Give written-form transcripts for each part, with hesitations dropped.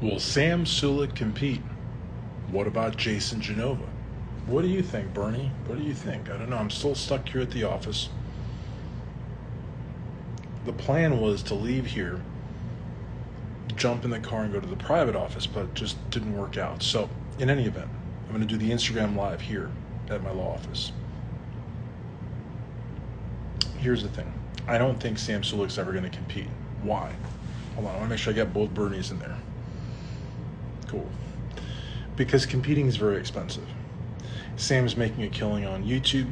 Will Sam Sulek compete? What about Jason Genova? What do you think, Bernie? What do you think? I don't know. I'm still stuck here at the office. The plan was to leave here, jump in the car, and go to the private office, but it just didn't work out. So, in any event, I'm going to do the Instagram Live here at my law office. Here's the thing. I don't think Sam Sulek's ever going to compete. Why? Hold on. I want to make sure I get both Bernies in there. Cool. Because competing is very expensive. Sam's making a killing on YouTube.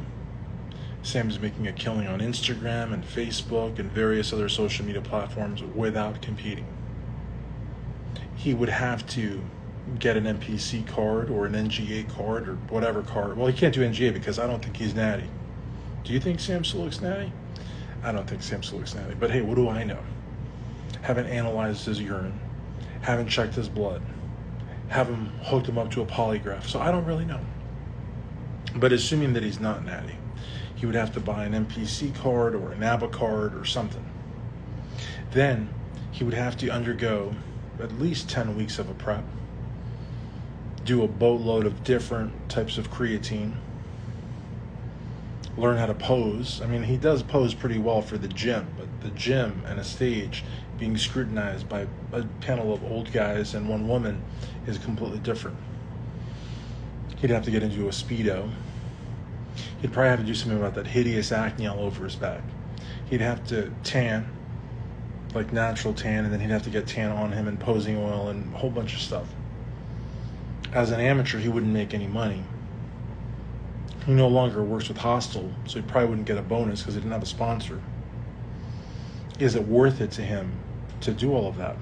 Sam's making a killing on Instagram and Facebook and various other social media platforms without competing. He would have to get an NPC card or an NGA card or whatever card. Well, he can't do NGA because I don't think he's natty. Do you think Sam Sulek's natty? I don't think Sam Sulek's natty. But hey, what do I know? Haven't analyzed his urine. Haven't checked his blood. Haven't hooked him up to a polygraph. So I don't really know. But assuming that he's not natty, he would have to buy an NPC card or an ABBA card or something. Then he would have to undergo at least 10 weeks of a prep, do a boatload of different types of creatine, learn how to pose. I mean, he does pose pretty well for the gym, but the gym and a stage being scrutinized by a panel of old guys and one woman is completely different. He'd have to get into a Speedo. He'd probably have to do something about that hideous acne all over his back. He'd have to tan, like natural tan, and then he'd have to get tan on him and posing oil and a whole bunch of stuff. As an amateur, he wouldn't make any money. He no longer works with Hostel, so he probably wouldn't get a bonus because he didn't have a sponsor. Is it worth it to him to do all of that?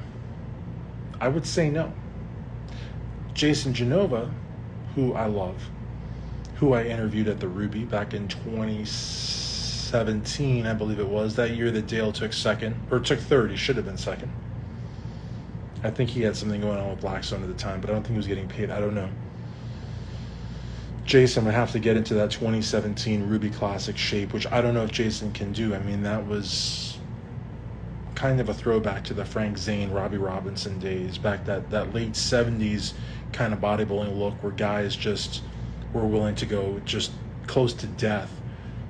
I would say no. Jason Genova, who I love, who I interviewed at the Ruby back in 2017, I believe it was, that year that Dale took third. He should have been second. I think he had something going on with Blackstone at the time, but I don't think he was getting paid. I don't know. Jason would have to get into that 2017 Ruby Classic shape, which I don't know if Jason can do. I mean, that was kind of a throwback to the Frank Zane, Robbie Robinson days, back that late 70s kind of bodybuilding look where guys just were willing to go just close to death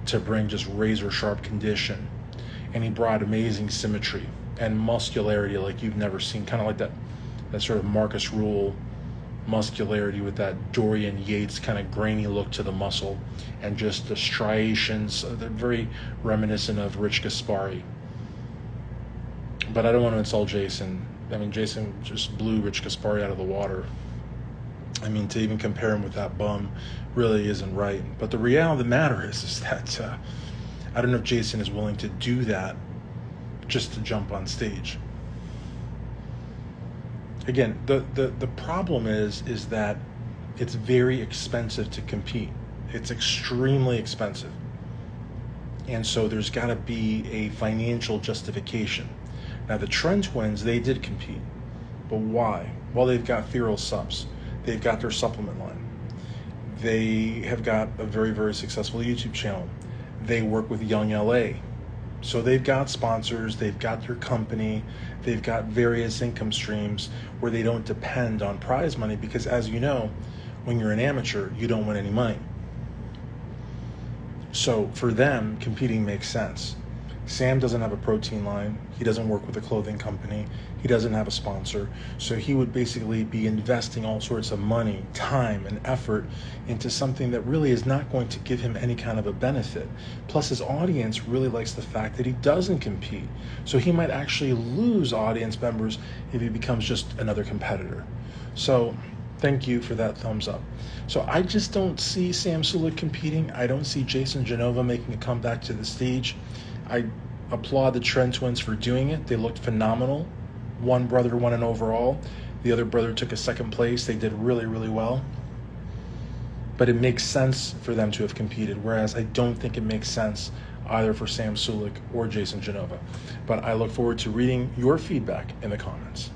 to bring just razor sharp condition. And he brought amazing symmetry and muscularity like you've never seen, kind of like that sort of Marcus Rule muscularity with that Dorian Yates kind of grainy look to the muscle, and just the striations, they're very reminiscent of Rich Gaspari. But I don't want to insult Jason. I mean, Jason just blew Rich Gaspari out of the water. I mean, to even compare him with that bum really isn't right. But the reality of the matter is that I don't know if Jason is willing to do that just to jump on stage. Again, the problem is that it's very expensive to compete. It's extremely expensive. And so there's got to be a financial justification. Now, the Tren Twins, they did compete. But why? Well, they've got Feral Subs. They've got their supplement line. They have got a very, very successful YouTube channel. They work with Young LA. So they've got sponsors, they've got their company, they've got various income streams where they don't depend on prize money because, as you know, when you're an amateur, you don't win any money. So for them, competing makes sense. Sam doesn't have a protein line. He doesn't work with a clothing company. He doesn't have a sponsor. So he would basically be investing all sorts of money, time, and effort into something that really is not going to give him any kind of a benefit. Plus, his audience really likes the fact that he doesn't compete. So he might actually lose audience members if he becomes just another competitor. So thank you for that thumbs up. So I just don't see Sam Sulek competing. I don't see Jason Genova making a comeback to the stage. I applaud the Tren Twins for doing it. They looked phenomenal. One brother won an overall. The other brother took a second place. They did really, really well. But it makes sense for them to have competed, whereas I don't think it makes sense either for Sam Sulek or Jason Genova. But I look forward to reading your feedback in the comments.